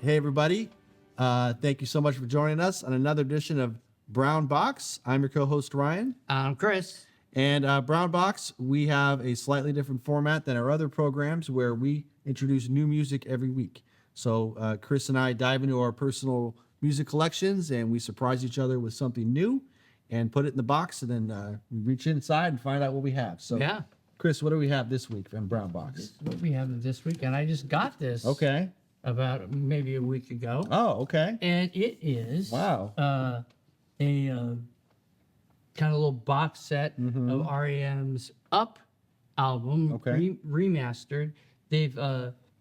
Hey, everybody. Thank you so much for joining us on another edition of Brown Box. I'm your co-host, Ryan. I'm Chris. And Brown Box, we have a slightly different format than our other programs where we introduce new music every week. So Chris and I dive into our personal music collections and we surprise each other with something new and put it in the box, and then we reach inside and find out what we have. So, Yeah. Chris, what do we have this week from Brown Box? This is what we have this week, and I just got this Okay. about maybe a week ago. Oh, okay. And it is Wow. a kind of little box set of REM's Up album, Okay. remastered. They've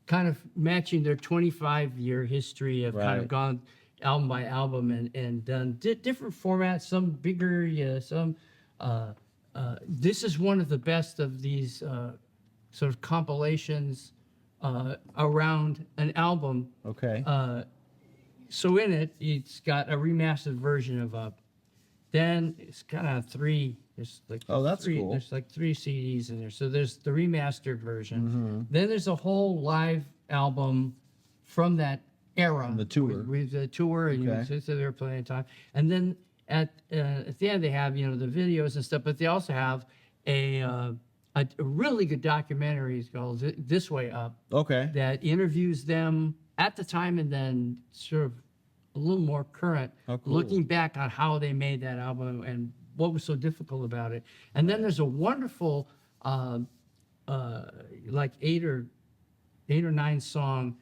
kind of matching their 25-year history of kind Right. of gone album by album and done different formats, some bigger, some. This is one of the best of these sort of compilations around an album. Okay. So in it, it's got a remastered version of Up. Then it's kind of three. There's like Oh, that's three, cool. There's like 3 CDs in there. So there's the remastered version. Then there's a whole live album from that era. From the tour. With the tour, and Okay. so they were playing time. And then at the end they have the videos and stuff, but they also have a really good documentary. It's called This Way Up, Okay. that interviews them at the time and then sort of a little more current, Oh, cool. looking back on how they made that album and what was so difficult about it. And then there's a wonderful like 8 or 9 song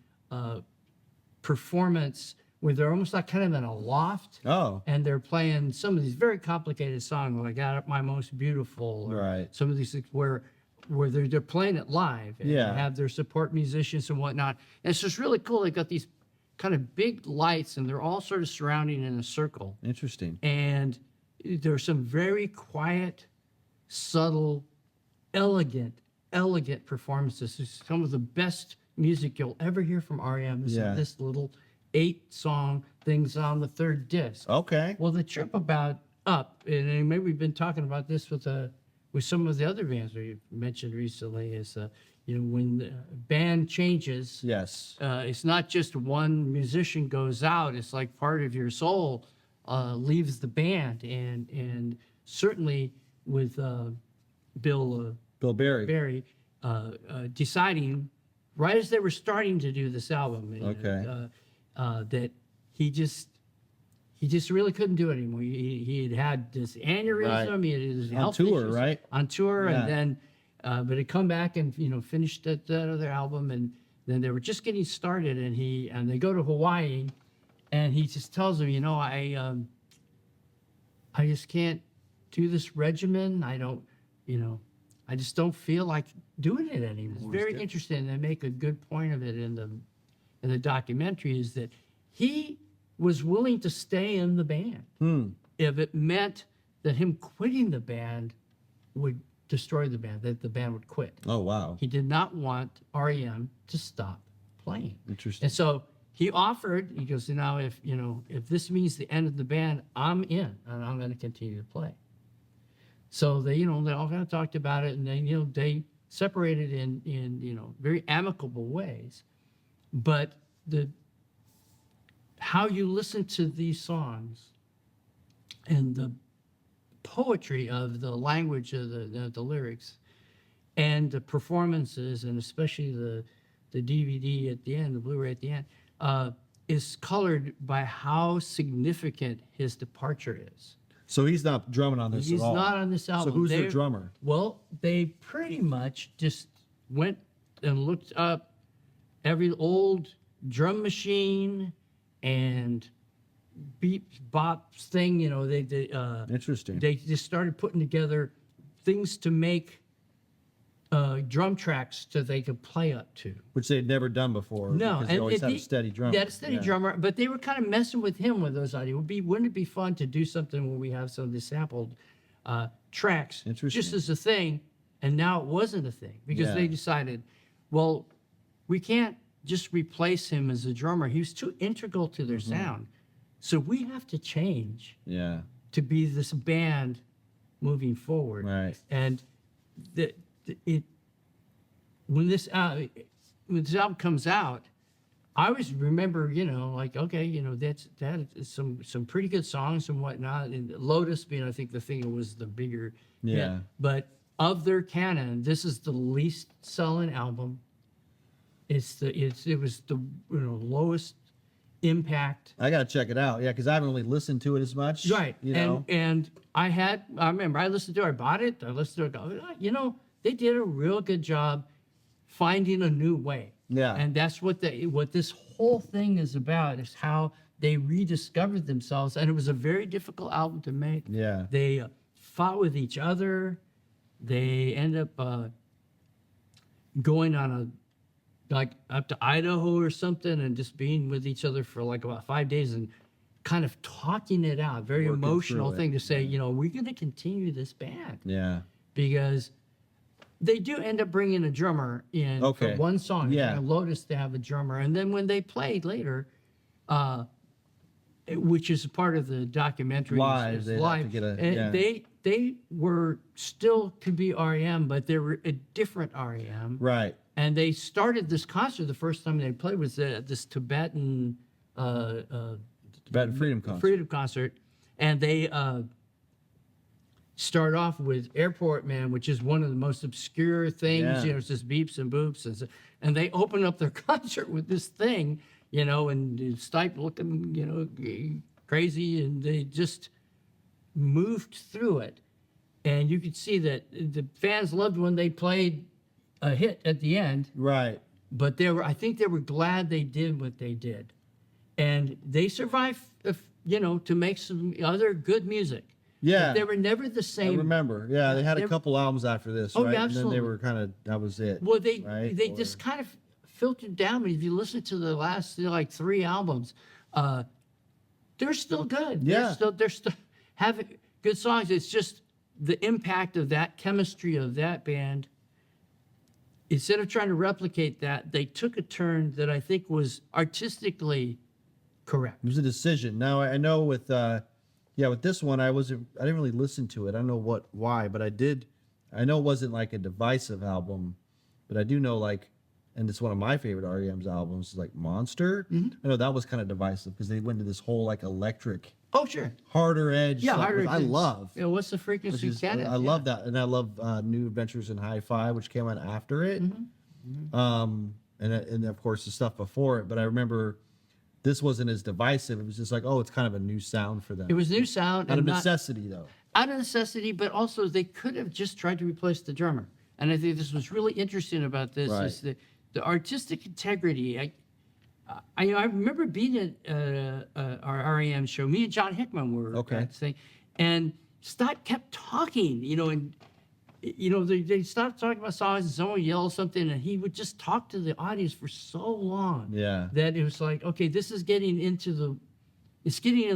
performance where they're almost like kind of in a loft. Oh. And they're playing some of these very complicated songs, like "Got Up My Most Beautiful," or Right. some of these things where they're playing it live and Yeah. they have their support musicians and whatnot. And it's just really cool. They've got these kind of big lights and they're all sort of surrounding in a circle. Interesting. And there's some very quiet, subtle, elegant performances. It's some of the best music you'll ever hear from REM is Yeah. this little 8-song thing's on the 3rd disc. Okay. Well, the trip about Up, and maybe we've been talking about this with some of the other bands we mentioned recently, is when the band changes, Yes. it's not just one musician goes out. It's like part of your soul leaves the band, and certainly with Bill Barry. Berry deciding right as they were starting to do this album, Okay. that he just really couldn't do it anymore. He had this aneurysm. Right. He had his On health tour, issues right? On tour, Yeah. and then but he'd come back and finished that other album, and then they were just getting started, and they go to Hawaii, and he just tells them, I just can't do this regimen. I don't, I just don't feel like doing it anymore. It's very interesting. They make a good point of it in the documentary, is that he was willing to stay in the band if it meant that him quitting the band would destroy the band, that the band would quit. Oh, wow. He did not want REM to stop playing. Interesting. And so he offered, he goes, now if this means the end of the band, I'm in and I'm going to continue to play. So they all kind of talked about it, and then they separated in very amicable ways. But how you listen to these songs and the poetry of the language of the lyrics and the performances, and especially the DVD at the end, the Blu-ray at the end, is colored by how significant his departure is. So he's not drumming on this He's at all. not on this album. So who's the They- drummer? Well, they pretty much just went and looked up every old drum machine and beep bop thing. Interesting. They just started putting together things to make drum tracks so they could play up to. Which they'd never done before. No, because they always had a steady drummer. They had a steady drummer, but they were kind of messing with him with those ideas. Wouldn't it be fun to do something where we have some of the sampled tracks Interesting. just as a thing? And now it wasn't a thing because Yeah. they decided, well, we can't just replace him as a drummer. He was too integral to their sound. So we have to change Yeah. to be this band moving forward. Right. And when this album comes out, I always remember, like, okay, that is some pretty good songs and whatnot. And Lotus being, I think, the thing that was the bigger hit. Yeah. But of their canon, this is the least selling album. It was the lowest impact. I gotta check it out. Yeah, because I haven't really listened to it as much. Right. You know. And I remember I listened to it, I bought it, I listened to it, they did a real good job finding a new way. Yeah. And that's what this whole thing is about, is how they rediscovered themselves. And it was a very difficult album to make. Yeah. They fought with each other. They end up going on like up to Idaho or something and just being with each other for like about 5 days and kind of talking it out. Very Working emotional through it. thing to say, we're going to continue this band. Yeah. Because they do end up bringing a drummer in Okay. for one song. Yeah. Lotus to have a drummer. And then when they played later, which is a part of the documentary. Live, is they'd have to get a- and yeah. they were still could be REM, but they were a different REM. Right. And they started this concert, the first time they played was this Tibetan Tibetan Freedom Concert. Freedom concert. And they start off with Airport Man, which is one of the most obscure things. Yeah. It's just beeps and boops. And they open up their concert with this thing, and Stipe looking, crazy. And they just moved through it. And you could see that the fans loved when they played a hit at the end. Right. But I think they were glad they did what they did. And they survived, to make some other good music. Yeah. But they were never the I same. remember. Yeah, they had a couple albums after this, Oh, right? yeah, And then absolutely. they were kind of, that was it. Well, they right? just kind of filtered down. If you listen to the last like 3 albums, they're still good. Yeah. They're still having good songs. It's just the impact of that chemistry of that band. Instead of trying to replicate that, they took a turn that I think was artistically correct. It was a decision. Now I know with with this one I didn't really listen to it. I don't know why, but I did. I know it wasn't like a divisive album, but I do know and it's one of my favorite REM's albums, like Monster. I know that was kind of divisive because they went to this whole electric, Oh, sure. harder edge. Yeah, stuff, harder which I edge. love. What's the frequency canon? I love that, and I love New Adventures in Hi-Fi, which came out after it. And of course the stuff before it. But I remember this wasn't as divisive. It was just like, oh, it's kind of a new sound for them. It was new sound. out of and necessity, though. out of necessity, but also they could have just tried to replace the drummer. And I think this was really interesting about this Right. is the artistic integrity. I remember being at our REM show. Me and John Hickman were Okay. at this thing, and Stipe kept talking, and they stopped talking about songs, and someone yelled something, and he would just talk to the audience for so long Yeah. that it was like, okay, this is getting in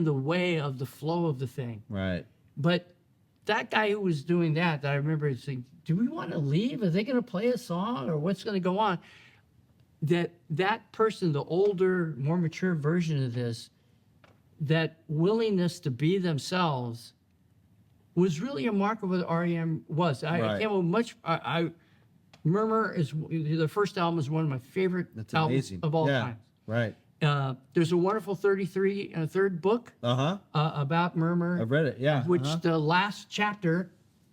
the way of the flow of the thing. Right. But that guy who was doing that I remember saying, do we want to leave? Are they going to play a song or what's going to go on? That person, the older, more mature version of this, that willingness to be themselves was really a mark of what REM was. I Right. can't much. Murmur is the first album is one of my favorite That's albums amazing. of all yeah. time. Right. There's a wonderful 33 and a third book about Murmur. I've read it. Yeah. Which uh-huh. the last chapter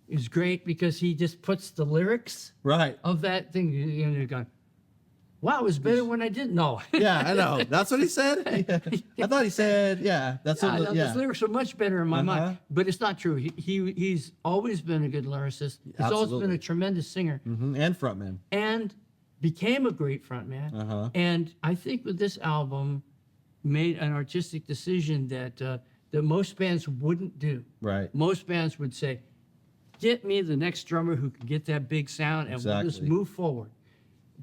is great because he just puts the lyrics Right. of that thing. You're going, wow, it was better when I didn't know. Yeah, I know. That's what he said. Yeah. I thought he said, yeah. That's Yeah, what. Yeah. those lyrics are much better in my Uh-huh. mind, but it's not true. He's always been a good lyricist. He's always Absolutely. been a tremendous singer, And frontman. and became a great frontman. Uh-huh. And I think with this album, made an artistic decision that most bands wouldn't do. Right. Most bands would say, "Get me the next drummer who can get that big sound, and we'll just Exactly. move forward."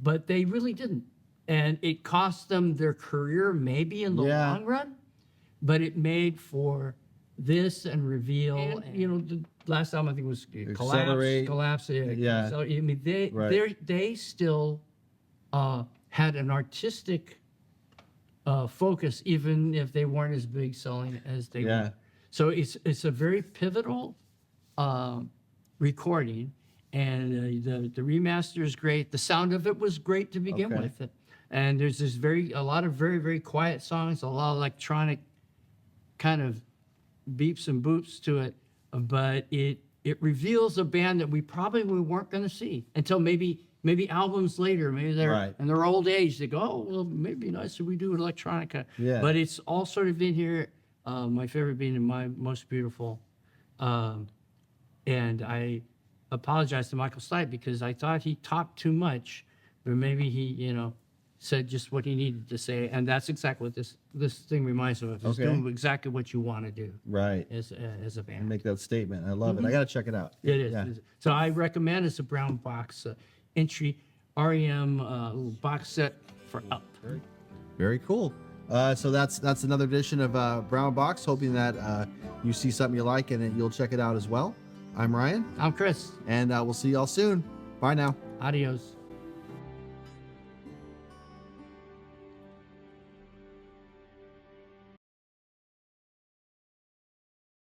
But they really didn't, and it cost them their career maybe in the Yeah. long run. But it made for this and Reveal, and the last album I think was Accelerate. Collapse. Yeah. So I mean, they still had an artistic focus, even if they weren't as big selling as they Yeah. were. So it's a very pivotal recording, and the remaster is great. The sound of it was great to begin Okay. with. And there's a lot of very, very quiet songs, a lot of electronic kind of beeps and boops to it, but it reveals a band that we probably weren't going to see until maybe albums later. Maybe they're Right. in their old age. They go, oh, well, maybe nice if we do electronica. Yeah. But it's all sort of in here. My favorite being in My Most Beautiful. And I apologize to Michael Stipe because I thought he talked too much, but maybe he, said just what he needed to say. And that's exactly what this thing reminds me of. It's Okay. doing exactly what you want to do Right. as a band. And make that statement. I love it. I got to check it out. It is. Yeah. It is. So I recommend it's a brown box entry REM box set for up. Very cool. So that's another edition of Brown Box. Hoping that you see something you like and you'll check it out as well. I'm Ryan, I'm Chris. and we'll see y'all soon. Bye now. Adios.